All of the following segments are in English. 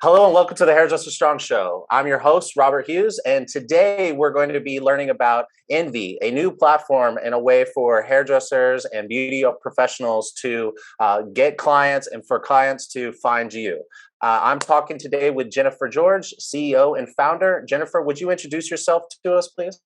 Hello and welcome to the Hairdresser Strong Show. I'm your host, Robert Hughes, and today we're going to be learning about Envy, a new platform and a way for hairdressers and beauty professionals to get clients and for clients to find you. I'm talking today with Jennifer George, CEO and founder. Jennifer, would you introduce yourself to us, please?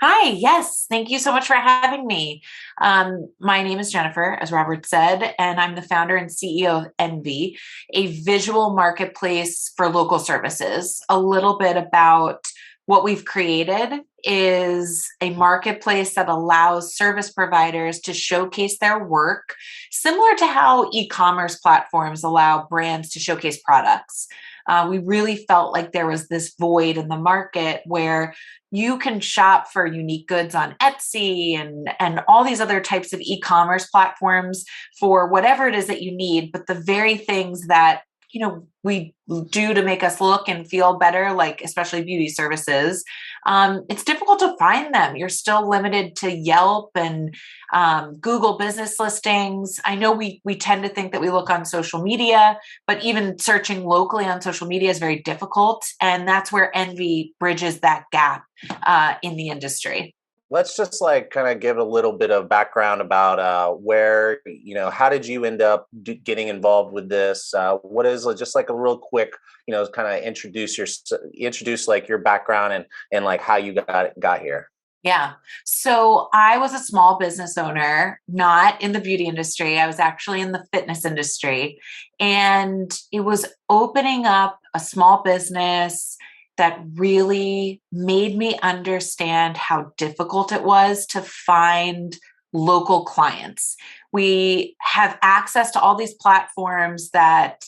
Hi, yes, thank you so much for having me. My name is Jennifer, as Robert said, and I'm the founder and CEO of Envy, a visual marketplace for local services. A little bit about what we've created is a marketplace that allows service providers to showcase their work, similar to how e-commerce platforms allow brands to showcase products. We really felt like there was this void in the market where you can shop for unique goods on Etsy and all these other types of e-commerce platforms for whatever it is that you need, but the very things that we do to make us look and feel better, like especially beauty services, it's difficult to find them. You're still limited to Yelp and Google business listings. I know we tend to think that we look on social media, but even searching locally on social media is very difficult. And that's where Envy bridges that gap in the industry. Let's just kind of give a little bit of background about how did you end up getting involved with this? What is just like a real quick, kind of introduce like your background and like how you got here. Yeah. So I was a small business owner, not in the beauty industry. I was actually in the fitness industry. And it was opening up a small business that really made me understand how difficult it was to find local clients. We have access to all these platforms that,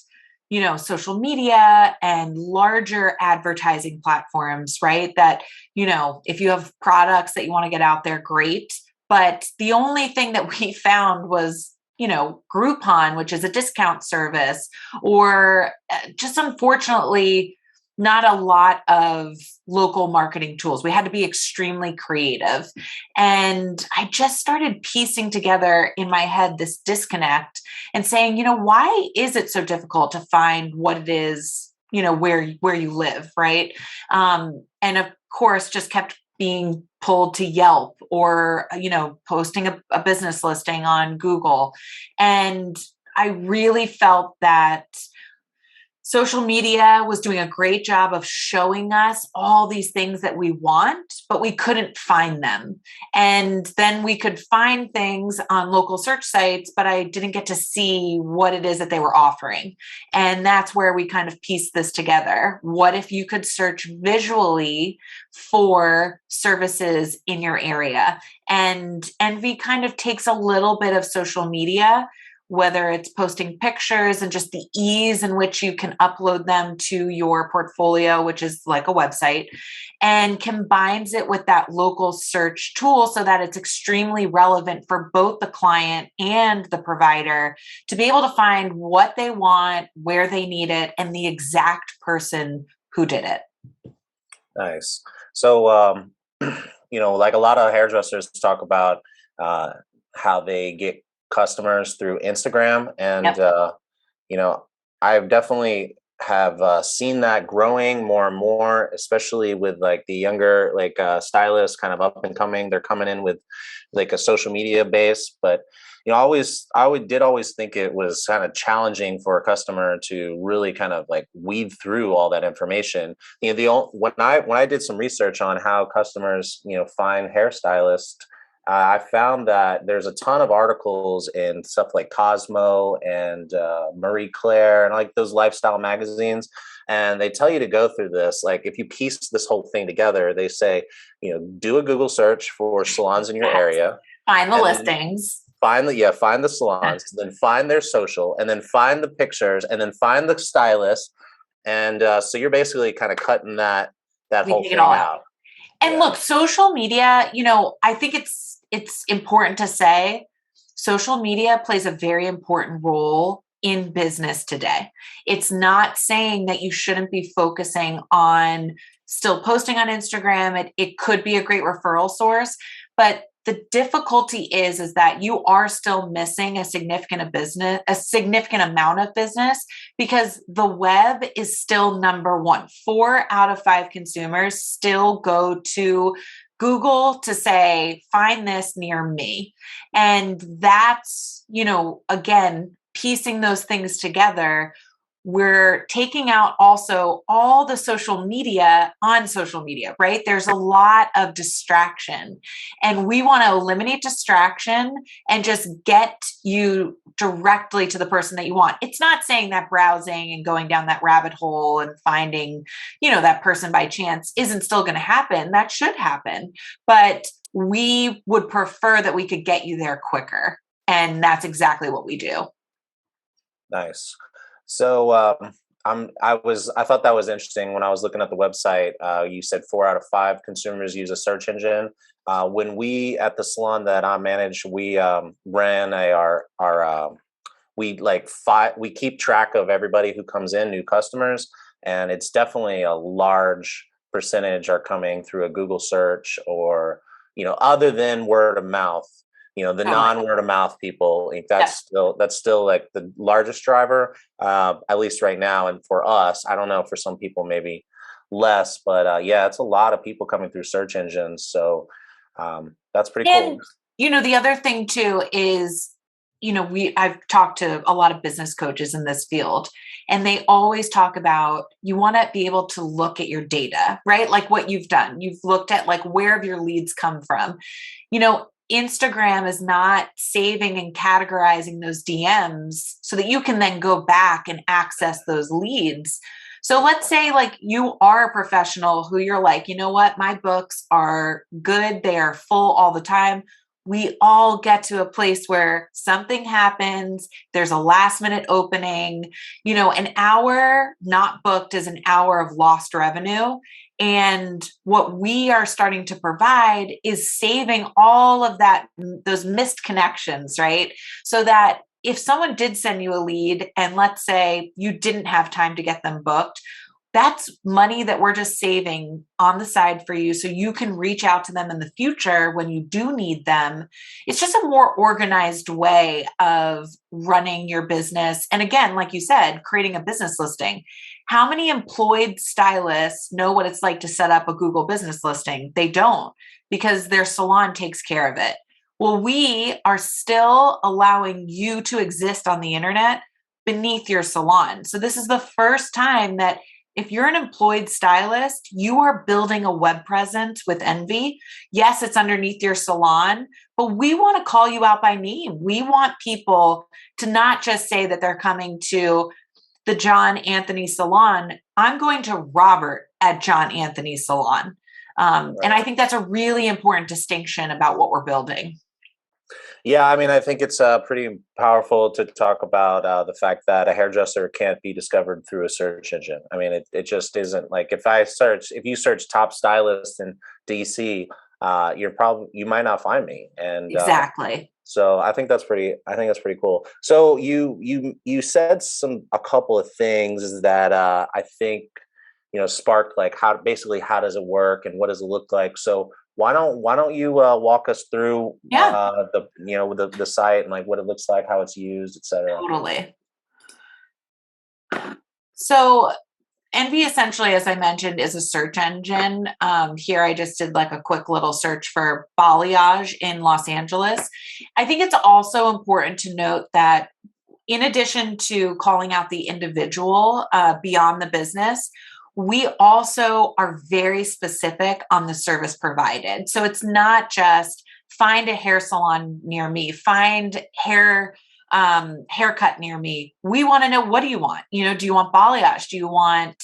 social media and larger advertising platforms, right? That, if you have products that you want to get out there, great. But the only thing that we found was Groupon, which is a discount service, or just unfortunately, not a lot of local marketing tools. We had to be extremely creative. And I just started piecing together in my head this disconnect and saying, why is it so difficult to find what it is, where you live, right? And of course, just kept being pulled to Yelp or, posting a business listing on Google. And I really felt that social media was doing a great job of showing us all these things that we want, but we couldn't find them. And then we could find things on local search sites, but I didn't get to see what it is that they were offering. And that's where we kind of pieced this together. What if you could search visually for services in your area? And Envy kind of takes a little bit of social media, whether it's posting pictures and just the ease in which you can upload them to your portfolio, which is like a website, and combines it with that local search tool so that it's extremely relevant for both the client and the provider to be able to find what they want, where they need it, and the exact person who did it. Nice. So, like a lot of hairdressers talk about how they get customers through Instagram. And, Yep. I've definitely have seen that growing more and more, especially with like the younger, stylists kind of up and coming. They're coming in with like a social media base, but did always think it was kind of challenging for a customer to really kind of like weed through all that information. When I did some research on how customers, find hairstylists, I found that there's a ton of articles in stuff like Cosmo and Marie Claire and like those lifestyle magazines. And they tell you to go through this. Like if you piece this whole thing together, they say, do a Google search for salons in your Yes. area. Find the And then listings. find the salons, then find their social, and then find the pictures, and then find the stylist. And so you're basically kind of cutting that We whole take it thing all out. out. And Yeah. look, social media, I think it's important to say social media plays a very important role in business today. It's not saying that you shouldn't be focusing on still posting on Instagram. It could be a great referral source, but The difficulty is that you are still missing a significant amount of business, because the web is still number one. 4 out of 5 consumers still go to Google to say, find this near me. And that's, again, piecing those things together. We're taking out also all the social media on social media, right? There's a lot of distraction, and we want to eliminate distraction and just get you directly to the person that you want. It's not saying that browsing and going down that rabbit hole and finding, that person by chance isn't still going to happen. That should happen, but we would prefer that we could get you there quicker. And that's exactly what we do. Nice. So I thought that was interesting when I was looking at the website. You said 4 out of 5 consumers use a search engine. When we at the salon that I manage, we ran we keep track of everybody who comes in, new customers, and it's definitely a large percentage are coming through a Google search or other than word of mouth. The non-word of mouth people, that's still like the largest driver, at least right now. And for us, I don't know, for some people maybe less, but it's a lot of people coming through search engines. So that's pretty cool. The other thing too is, I've talked to a lot of business coaches in this field, and they always talk about, you want to be able to look at your data, right? Like what you've done. You've looked at like, where have your leads come from? Instagram is not saving and categorizing those DMs so that you can then go back and access those leads. So let's say like you are a professional who you're like, you know what, my books are good. They are full all the time. We all get to a place where something happens. There's a last minute opening, an hour not booked is an hour of lost revenue. And what we are starting to provide is saving all of that, those missed connections, right? So that if someone did send you a lead and let's say you didn't have time to get them booked, that's money that we're just saving on the side for you so you can reach out to them in the future when you do need them. It's just a more organized way of running your business. And again, like you said, creating a business listing. How many employed stylists know what it's like to set up a Google business listing? They don't, because their salon takes care of it. Well, we are still allowing you to exist on the internet beneath your salon. So this is the first time that if you're an employed stylist, you are building a web presence with Envy. Yes, it's underneath your salon, but we want to call you out by name. We want people to not just say that they're coming to the John Anthony Salon. I'm going to Robert at John Anthony Salon. And I think that's a really important distinction about what we're building. Yeah, I mean, I think it's pretty powerful to talk about the fact that a hairdresser can't be discovered through a search engine. I mean, it just isn't. Like if you search top stylist in DC, you might not find me. And exactly. So I think that's pretty cool. So you said a couple of things that I think sparked like how does it work and what does it look like? So why don't you walk us through the site and like what it looks like, how it's used, etc. Totally. So Envy essentially, as I mentioned, is a search engine. Here I just did like a quick little search for balayage in Los Angeles. I think it's also important to note that in addition to calling out the individual beyond the business, we also are very specific on the service provided. So it's not just find a hair salon near me, find haircut near me. We want to know, what do you want? Do you want balayage? Do you want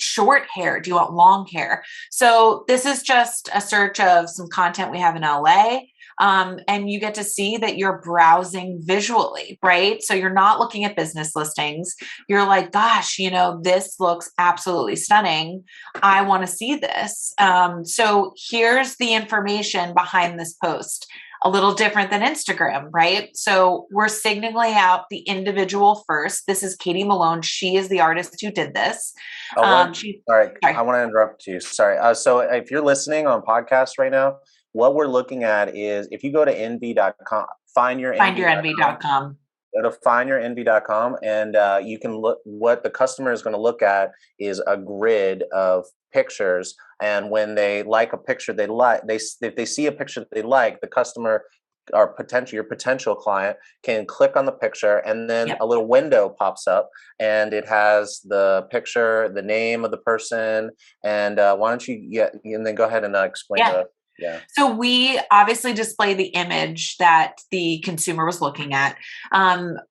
short hair? Do you want long hair? So this is just a search of some content we have in LA. And you get to see that you're browsing visually, right? So you're not looking at business listings. You're like, gosh, this looks absolutely stunning. I want to see this. So here's the information behind this post. A little different than Instagram, right? So we're signaling out the individual first. This is Katie Malone. She is the artist who did this. Sorry, I want to interrupt you. Sorry. So if you're listening on podcast right now, what we're looking at is if you go to nv.com, findyourenvy.com, findyourenvy.com. go to findyourenvy.com, and you can look. What the customer is going to look at is a grid of pictures, and when they like a picture they like, if they see a picture that they like, the customer or your potential client can click on the picture, and then Yep. a little window pops up, and it has the picture, the name of the person, and why don't you and then go ahead and explain Yeah. yeah. So we obviously display the image that the consumer was looking at,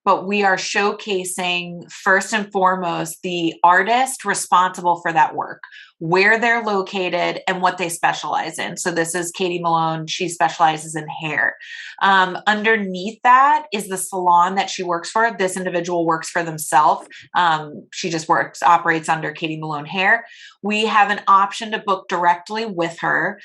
but we are showcasing first and foremost the artist responsible for that work, where they're located, and what they specialize in. So this is Katie Malone. She specializes in hair. Underneath that is the salon that she works for. This individual works for themselves. She just operates under Katie Malone Hair. We have an option to book directly with her.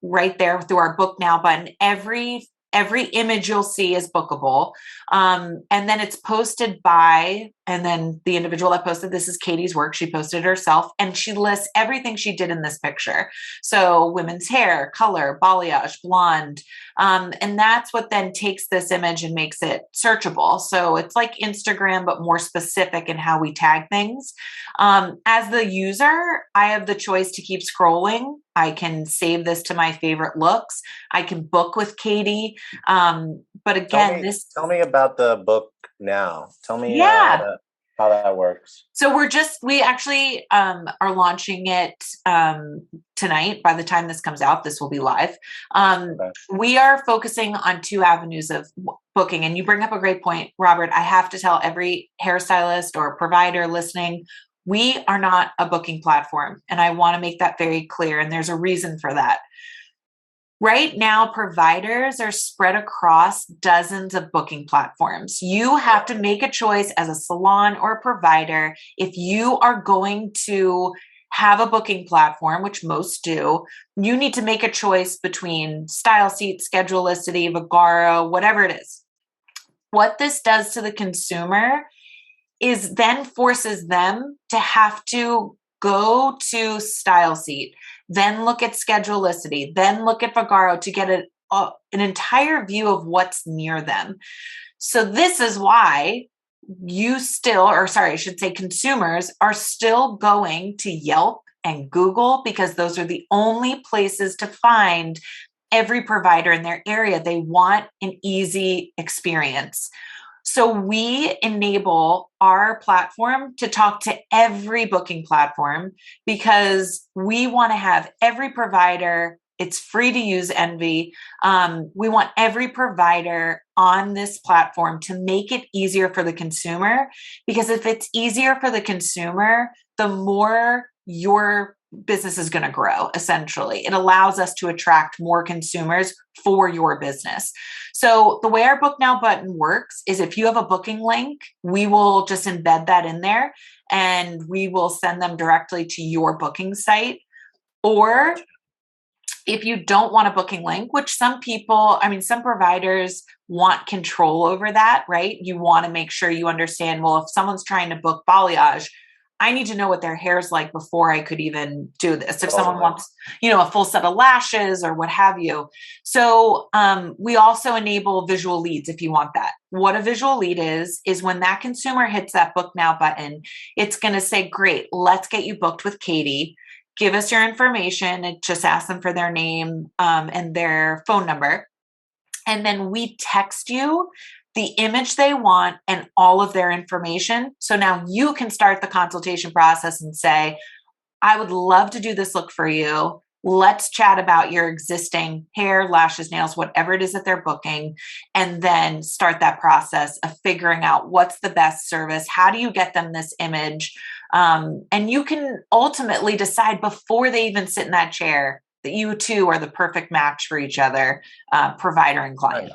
Right there through our book now button. Every image you'll see is bookable. And then it's posted by, and then the individual that posted, this is Katie's work. She posted it herself, and she lists everything she did in this picture. So women's hair, color, balayage, blonde. And that's what then takes this image and makes it searchable. So it's like Instagram, but more specific in how we tag things. As the user, I have the choice to keep scrolling. I can save this to my favorite looks. I can book with Katie. But again, tell me about the book now. Tell me yeah. How that works. So we actually are launching it tonight. By the time this comes out, this will be live. Okay. We are focusing on 2 avenues of booking. And you bring up a great point, Robert. I have to tell every hairstylist or provider listening, we are not a booking platform. And I want to make that very clear. And there's a reason for that. Right now, providers are spread across dozens of booking platforms. You have to make a choice as a salon or a provider. If you are going to have a booking platform, which most do, you need to make a choice between Style Seat, Schedulicity, Vagaro, whatever it is. What this does to the consumer is then forces them to have to go to Style Seat, then look at Schedulicity, then look at Vagaro to get an entire view of what's near them. So this is why consumers are still going to Yelp and Google, because those are the only places to find every provider in their area. They want an easy experience. So we enable our platform to talk to every booking platform, because we want to have every provider. It's free to use Envy. We want every provider on this platform to make it easier for the consumer, because if it's easier for the consumer, the more your business is going to grow. Essentially, it allows us to attract more consumers for your business. So the way our Book Now button works is if you have a booking link, we will just embed that in there and we will send them directly to your booking site. Or if you don't want a booking link, which some providers want control over that, right? You want to make sure you understand, well, if someone's trying to book balayage, I need to know what their hair's like before I could even do this. If someone wants, a full set of lashes or what have you. So we also enable visual leads if you want that. What a visual lead is when that consumer hits that Book Now button, it's going to say, great, let's get you booked with Katie. Give us your information. It just asks them for their name and their phone number. And then we text you the image they want and all of their information. So now you can start the consultation process and say, I would love to do this look for you. Let's chat about your existing hair, lashes, nails, whatever it is that they're booking, and then start that process of figuring out what's the best service. How do you get them this image? And you can ultimately decide before they even sit in that chair that you two are the perfect match for each other, provider and client.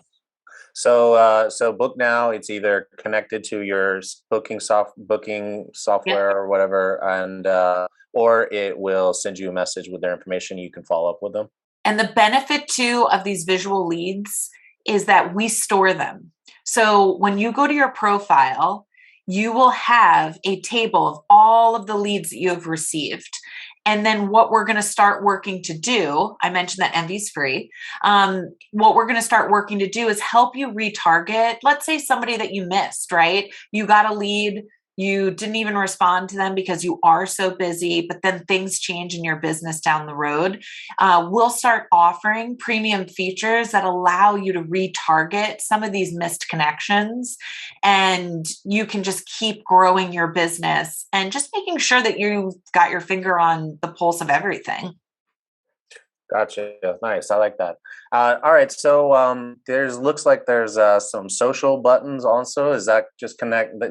So Book Now, it's either connected to your booking software or whatever, and or it will send you a message with their information. You can follow up with them. And the benefit too of these visual leads is that we store them. So when you go to your profile, you will have a table of all of the leads that you have received. And then what we're going to start working to do, I mentioned that Envy's free. What we're going to start working to do is help you retarget, let's say somebody that you missed, right? You got a lead, you didn't even respond to them because you are so busy, but then things change in your business down the road. We'll start offering premium features that allow you to retarget some of these missed connections, and you can just keep growing your business and just making sure that you've got your finger on the pulse of everything. Gotcha. Nice. I like that. All right. So there's looks like there's some social buttons also. Is that just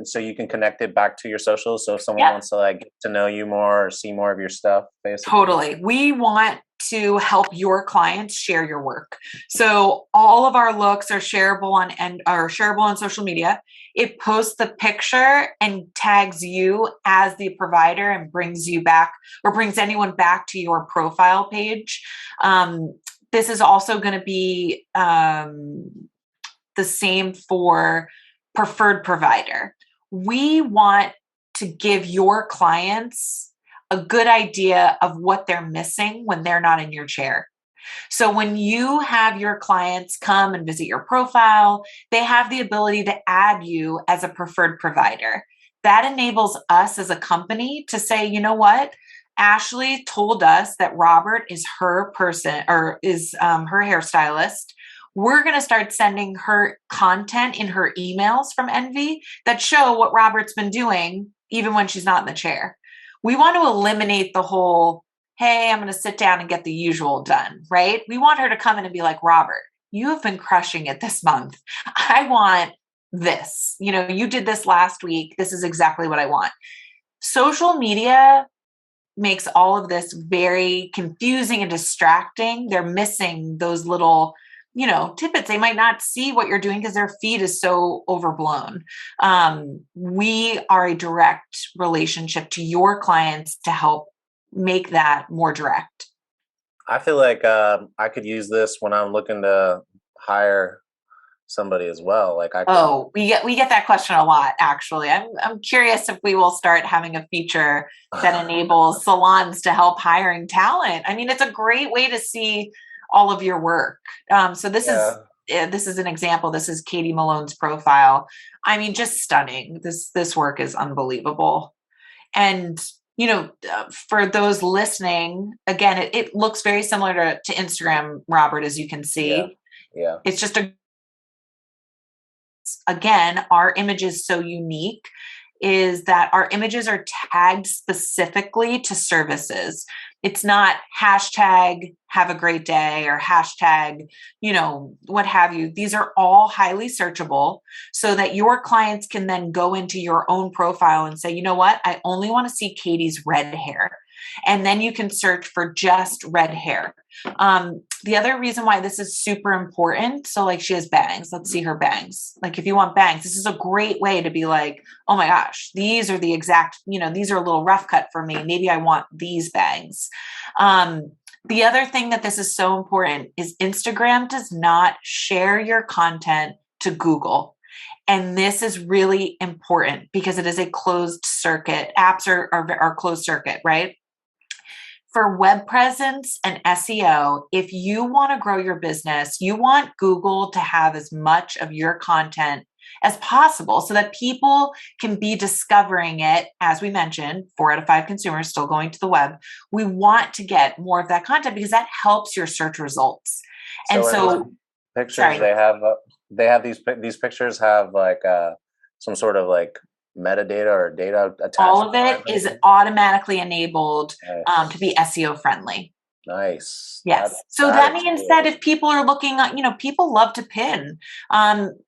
so you can connect it back to your socials? So if someone Yep. wants to like get to know you more or see more of your stuff, basically. Totally. We want to help your clients share your work. So all of our looks are shareable on social media. It posts the picture and tags you as the provider and brings you back or brings anyone back to your profile page. This is also going to be the same for preferred provider. We want to give your clients a good idea of what they're missing when they're not in your chair. So when you have your clients come and visit your profile, they have the ability to add you as a preferred provider. That enables us as a company to say, you know what? Ashley told us that Robert is her person or is her hairstylist. We're going to start sending her content in her emails from Envy that show what Robert's been doing, even when she's not in the chair. We want to eliminate the whole, hey, I'm going to sit down and get the usual done, right? We want her to come in and be like, Robert, you have been crushing it this month. I want this. You did this last week. This is exactly what I want. Social media makes all of this very confusing and distracting. They're missing those little tidbits. They might not see what you're doing because their feed is so overblown. We are a direct relationship to your clients to help make that more direct. I feel like I could use this when I'm looking to hire somebody as well. Like we get that question a lot, actually. I'm curious if we will start having a feature that enables salons to help hiring talent. I mean, it's a great way to see all of your work. So this is an example. This is Katie Malone's profile. I mean, just stunning. This work is unbelievable. And for those listening, again, it looks very similar to Instagram, Robert, as you can see. Yeah. It's just again, our image is so unique is that our images are tagged specifically to services. It's not hashtag have a great day or hashtag, what have you. These are all highly searchable so that your clients can then go into your own profile and say, you know what, I only want to see Katie's red hair. And then you can search for just red hair. The other reason why this is super important, so like she has bangs, let's see her bangs. Like if you want bangs, this is a great way to be like, oh my gosh, these are the exact, these are a little rough cut for me. Maybe I want these bangs. The other thing that this is so important is Instagram does not share your content to Google. And this is really important because it is a closed circuit. Apps are closed circuit, right? For web presence and SEO, if you want to grow your business, you want Google to have as much of your content as possible so that people can be discovering it. As we mentioned, 4 out of 5 consumers still going to the web. We want to get more of that content because that helps your search results. And so pictures, sorry. They have these pictures have like some sort of like metadata or data attached. All of it is automatically enabled to be SEO friendly. Nice. Yes. That means that if people are looking at, people love to pin.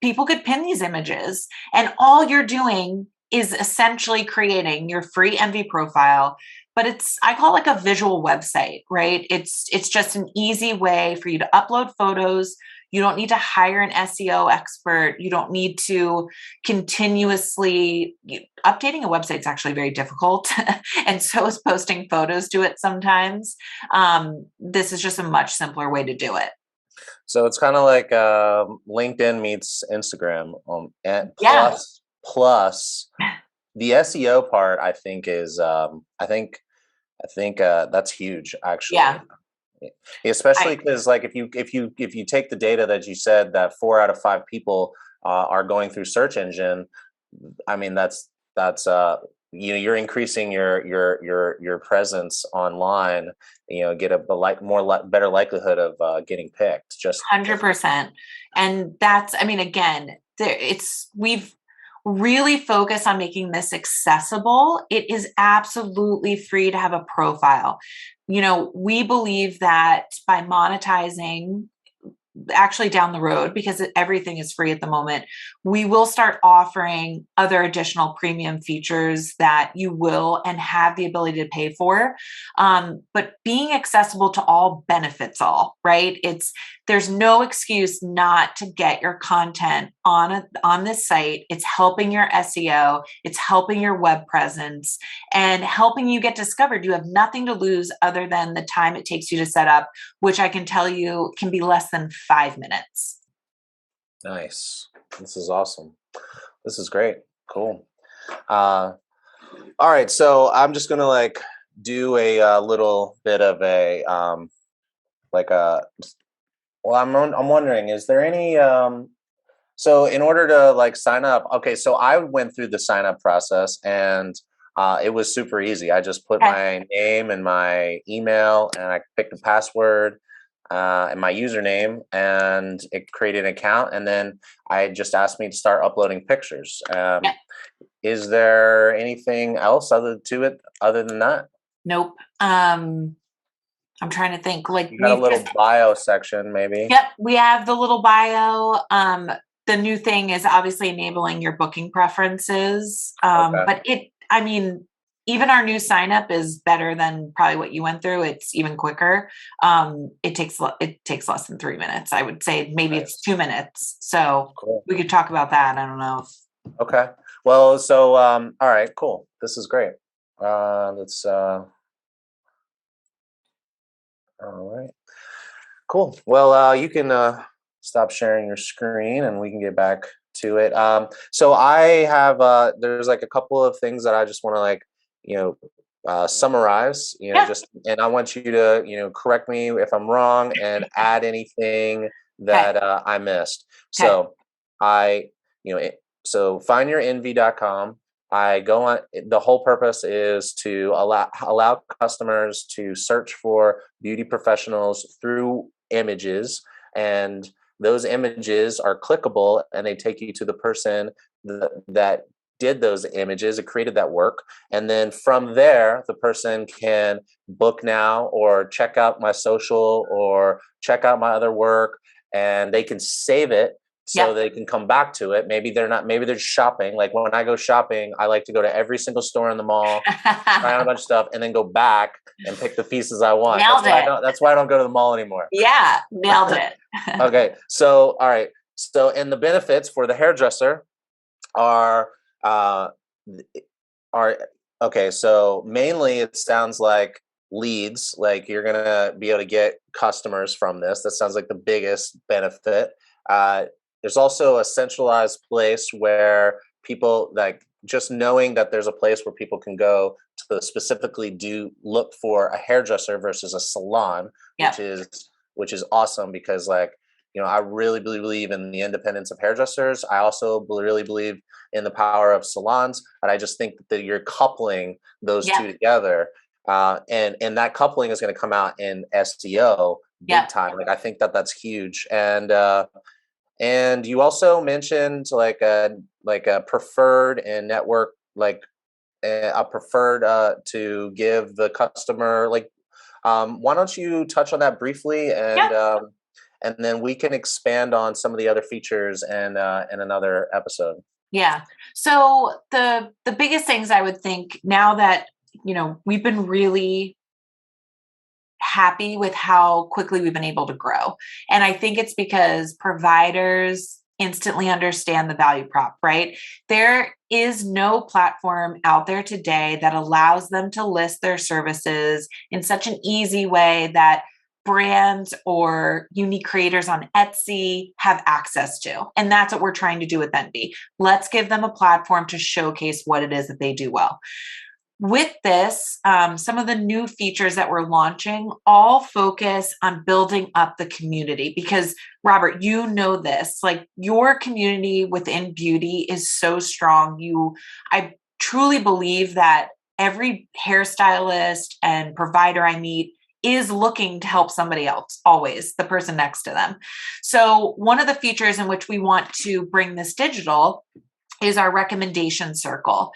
People could pin these images, and all you're doing is essentially creating your free Envy profile. But I call it like a visual website, right? It's just an easy way for you to upload photos. You don't need to hire an SEO expert. You don't need to continuously updating a website is actually very difficult. And so is posting photos to it sometimes. This is just a much simpler way to do it. So it's kind of like LinkedIn meets Instagram. And plus plus the SEO part, I think is that's huge actually. Yeah. Especially I because like if you take the data that you said that 4 out of 5 people are going through search engine, I mean that's you're increasing your presence online. Get better likelihood of getting picked. Just 100%. And that's, I mean, again, we've really focused on making this accessible. It is absolutely free to have a profile. We believe that by monetizing, actually down the road, because everything is free at the moment, we will start offering other additional premium features that you will and have the ability to pay for. But being accessible to all benefits all, right? There's no excuse not to get your content on this site. It's helping your SEO, it's helping your web presence, and helping you get discovered. You have nothing to lose other than the time it takes you to set up, which I can tell you can be less than 5 minutes. nice. This is awesome. This is great. Cool. Uh, all right, so I'm just gonna like do a little bit of a like a. Well, I'm wondering, is there any so in order to like sign up? Okay, so I went through the sign up process and it was super easy. I just put Okay. my name and my email and I picked a password and my username and it created an account and then I just asked me to start uploading pictures. Yeah. Is there anything else other than that? Nope. I'm trying to think. Like You got a we've little just, bio section, maybe. yep, we have the little bio. The new thing is obviously enabling your booking preferences. Okay. But I mean, even our new sign up is better than probably what you went through. It's even quicker. It takes less than 3 minutes. I would say maybe it's Nice. 2 minutes. So Cool. we could talk about that. I don't know. Okay. Well, so all right, cool. This is great. Let's all right. Cool. Well, you can stop sharing your screen and we can get back to it. So I have there's like a couple of things that I just want to like, you know, summarize, Yeah. just and I want you to, correct me if I'm wrong and add anything Okay. that I missed. Okay. So I, so findyourenvy.com. I go on. The whole purpose is to allow customers to search for beauty professionals through images, and those images are clickable, and they take you to the person that did those images and created that work. And then from there, the person can book now or check out my social or check out my other work, and they can save it so Yeah. they can come back to it. Maybe they're shopping. Like when I go shopping, I like to go to every single store in the mall, try on a bunch of stuff, and then go back and pick the pieces I want. Nailed it. That's why I don't go to the mall anymore. Yeah. Nailed it. Okay. So, all right. So, and the benefits for the hairdresser are, uh, are okay. So mainly it sounds like leads, like you're going to be able to get customers from this. That sounds like the biggest benefit. There's also a centralized place where people like just knowing that there's a place where people can go to specifically look for a hairdresser versus a salon, Yep. which is awesome because like, I really believe in the independence of hairdressers. I also really believe in the power of salons, but I just think that you're coupling those Yep. two together. And that coupling is going to come out in SEO big Yep. time. Like I think that that's huge. And you also mentioned like a preferred and network, like a preferred to give the customer like. Why don't you touch on that briefly, Yep. and then we can expand on some of the other features and in another episode. Yeah. So the biggest things I would think now that, we've been really happy with how quickly we've been able to grow. And I think it's because providers instantly understand the value prop, right? There is no platform out there today that allows them to list their services in such an easy way that brands or unique creators on Etsy have access to. And that's what we're trying to do with Envy. Let's give them a platform to showcase what it is that they do well. With this, some of the new features that we're launching all focus on building up the community because, Robert, you know this, like your community within beauty is so strong. I truly believe that every hairstylist and provider I meet is looking to help somebody else, always the person next to them. So one of the features in which we want to bring this digital is our recommendation circle.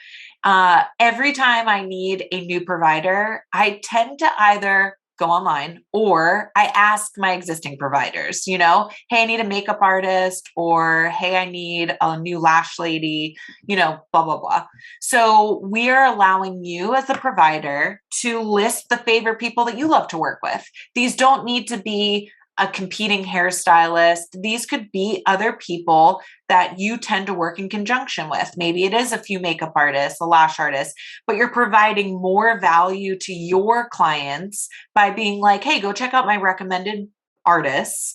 Every time I need a new provider, I tend to either go online or I ask my existing providers, hey, I need a makeup artist, or hey, I need a new lash lady, blah, blah, blah. So we are allowing you as a provider to list the favorite people that you love to work with. These don't need to be a competing hairstylist. These could be other people that you tend to work in conjunction with. Maybe it is a few makeup artists, a lash artist, but you're providing more value to your clients by being like, hey, go check out my recommended artists.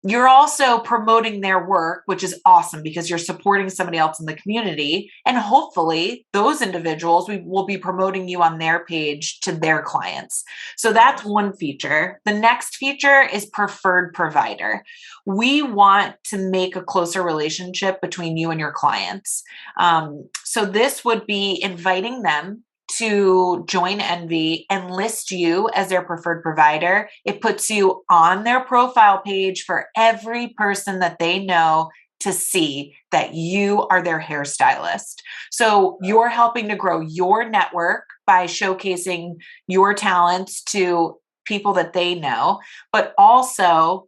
You're also promoting their work, which is awesome because you're supporting somebody else in the community. And hopefully those individuals, we will be promoting you on their page to their clients. So that's one feature. The next feature is preferred provider. We want to make a closer relationship between you and your clients. So this would be inviting them to join Envy and list you as their preferred provider. It puts you on their profile page for every person that they know to see that you are their hairstylist. So you're helping to grow your network by showcasing your talents to people that they know, but also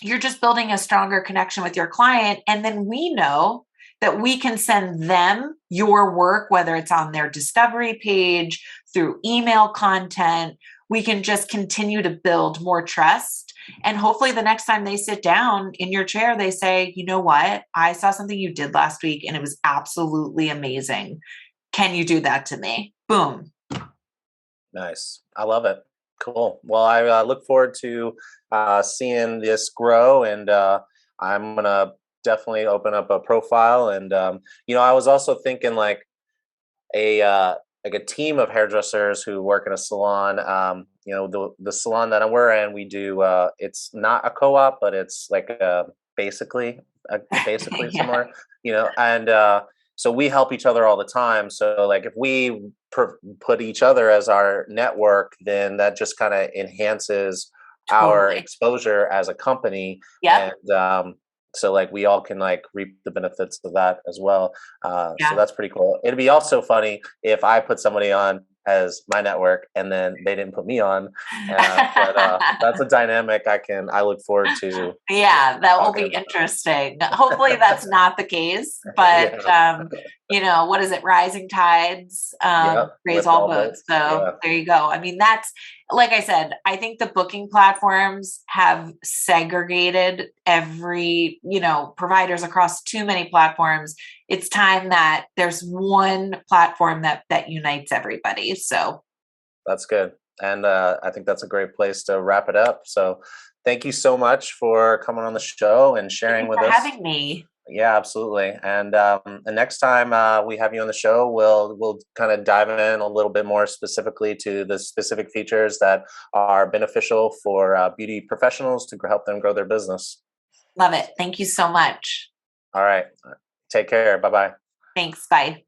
you're just building a stronger connection with your client. And then we know that we can send them your work, whether it's on their discovery page, through email content. We can just continue to build more trust. And hopefully the next time they sit down in your chair, they say, you know what? I saw something you did last week and it was absolutely amazing. Can you do that to me? Boom. Nice. I love it. Cool. Well, I look forward to seeing this grow, and I'm going to definitely open up a profile. And I was also thinking like a team of hairdressers who work in a salon. The salon that we're in, we do it's not a co-op, but it's like basically Yeah. similar, and so we help each other all the time. So like if we put each other as our network, then that just kind of enhances our Totally. exposure as a company. Yep. And so like we all can like reap the benefits of that as well. So Yeah. that's pretty cool. It'd be also funny if I put somebody on as my network and then they didn't put me on. But that's a dynamic I look forward to Yeah, that will talking be about. interesting. Hopefully that's not the case, but Yeah. what is it? Rising tides Yeah. raise Lift all all boats. boats. So Yeah. there you go. I mean, that's like I said, I think the booking platforms have segregated every, providers across too many platforms. It's time that there's one platform that unites everybody. So That's good. And I think that's a great place to wrap it up. So thank you so much for coming on the show and thank sharing you with for us. having me. Yeah, absolutely. And the next time we have you on the show, we'll kind of dive in a little bit more specifically to the specific features that are beneficial for beauty professionals to help them grow their business. Love it. Thank you so much. All right. Take care. Bye bye. Thanks. Bye.